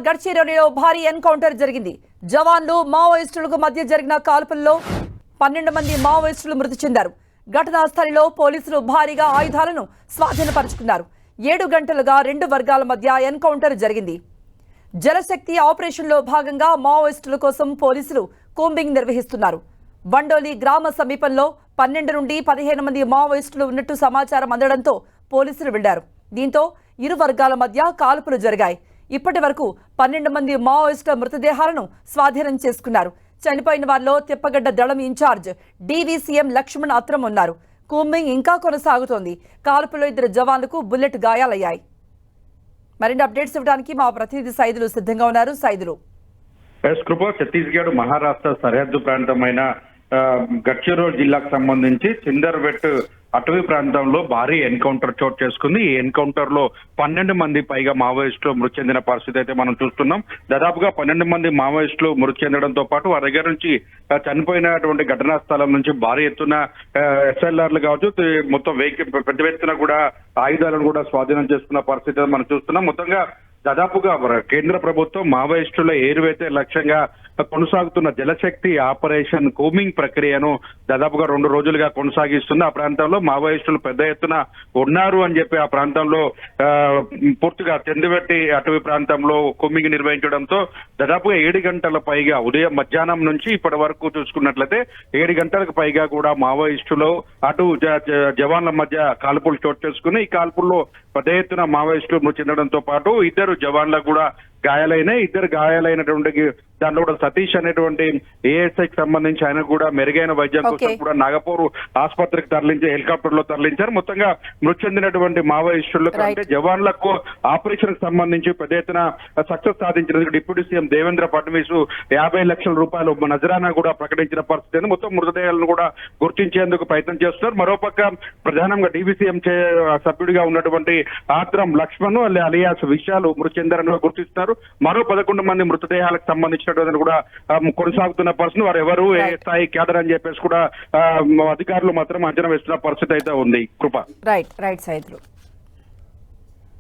గడ్చిరోలిలో భారీ ఎన్కౌంటర్ జరిగింది. జవాన్లు మావోయిస్టులకు మధ్య జరిగిన కాల్పుల్లో 12 మంది మావోయిస్టులు మృతి చెందారు. ఘటనా స్థలిలో పోలీసులు భారీగా ఆయుధాలను స్వాధీనపరుచుకున్నారు. 7 గంటలుగా 2 వర్గాల మధ్య ఎన్కౌంటర్ జరిగింది. జలశక్తి ఆపరేషన్లో భాగంగా మావోయిస్టుల కోసం పోలీసులు కూంబింగ్ నిర్వహిస్తున్నారు. బండోలి గ్రామ సమీపంలో 12 నుండి 15 మంది మావోయిస్టులు ఉన్నట్టు సమాచారం అందడంతో పోలీసులు వెళ్లారు. దీంతో ఇరు వర్గాల మధ్య కాల్పులు జరిగాయి. ఇప్పటి వరకు 12 మంది మావోయిస్టుల మృతదేహాలను స్వాధీనం చేసుకున్నారు. చనిపోయిన వారిలో తిప్పగడ్డ దళం ఇన్ఛార్జ్ డీవీసీఎం లక్ష్మణ్ అత్రం ఉన్నారు. కూంబింగ్ ఇంకా కొనసాగుతోంది. కాల్పులో 2 జవాన్లకు బుల్లెట్ గాయాలయ్యాయి. మరిన్ని అప్డేట్స్ ఇవ్వడానికి మా ప్రతినిధి సైదులు సిద్ధంగా ఉన్నారు. సైదులు, ఛత్తీస్గఢ్ మహారాష్ట్ర సరిహద్దు ప్రాంతమైన గడ్చిరోల్ జిల్లాకు సంబంధించి చిందర్వెట్ అటవీ ప్రాంతంలో భారీ ఎన్కౌంటర్ చోటు చేసుకుంది. ఈ ఎన్కౌంటర్ లో 12 మంది పైగా మావోయిస్టులు మృతి చెందిన పరిస్థితి అయితే మనం చూస్తున్నాం. దాదాపుగా 12 మంది మావోయిస్టులు మృతి చెందడంతో పాటు వారి దగ్గర నుంచి చనిపోయినటువంటి ఘటనా స్థలం నుంచి భారీ ఎత్తున ఎస్ఎల్ఆర్లు కావచ్చు, మొత్తం పెద్ద ఎత్తున కూడా ఆయుధాలను కూడా స్వాధీనం చేసుకున్న పరిస్థితి మనం చూస్తున్నాం. మొత్తంగా దాదాపుగా కేంద్ర ప్రభుత్వం మావోయిస్టుల ఏరువైతే లక్ష్యంగా కొనసాగుతున్న జలశక్తి ఆపరేషన్ కూంబింగ్ ప్రక్రియను దాదాపుగా 2 రోజులుగా కొనసాగిస్తుంది. ఆ ప్రాంతంలో మావోయిస్టులు పెద్ద ఎత్తున ఉన్నారు అని చెప్పి ఆ ప్రాంతంలో పూర్తిగా చందువెట్టి అటవీ ప్రాంతంలో కూంబింగ్ నిర్వహించడంతో దాదాపుగా 7 గంటల పైగా ఉదయం మధ్యాహ్నం నుంచి ఇప్పటి వరకు చూసుకున్నట్లయితే 7 గంటలకు పైగా కూడా మావోయిస్టులు అటు జవాన్ల మధ్య కాల్పులు చోటు చేసుకుని ఈ కాల్పుల్లో పెద్ద ఎత్తున మావోయిస్టులు మృతి చెందడంతో పాటు 2 జవాన్లకు కూడా గాయాలైనాయి. 2 గాయాలైనటువంటి దాంట్లో కూడా సతీష్ అనేటువంటి ఏఎస్ఐకి సంబంధించి ఆయన కూడా మెరుగైన వైద్యం కోసం కూడా నాగపూర్ ఆసుపత్రికి హెలికాప్టర్ లో తరలించారు. మొత్తంగా మృతి చెందినటువంటి మావోయిస్టులకు అంటే జవాన్లకు ఆపరేషన్ కు సంబంధించి పెద్ద ఎత్తున సక్సెస్ సాధించినందుకు డిప్యూటీ సీఎం దేవేంద్ర ఫడ్నవీస్ 50 లక్షల రూపాయలు నజరానా కూడా ప్రకటించిన పరిస్థితి. మొత్తం మృతదేహాలను కూడా గుర్తించేందుకు ప్రయత్నం చేస్తున్నారు. మరోపక్క ప్రధానంగా డీవీసీఎం సభ్యుడిగా ఉన్నటువంటి ఆత్రం లక్ష్మణ్ అలియాస్ విషయాలు మృతి చెందారని గుర్తిస్తున్నారు. మరో 11 మంది మృతదేహాలకు సంబంధించినటువంటి కూడా కొనసాగుతున్న పరిస్థితి. వారు ఎవరు ఏ స్థాయి క్యాడర్ అని చెప్పేసి కూడా అధికారులు మాత్రం అంచనా వేస్తున్న పరిస్థితి అయితే ఉంది. కృప రైట్ సైదులు.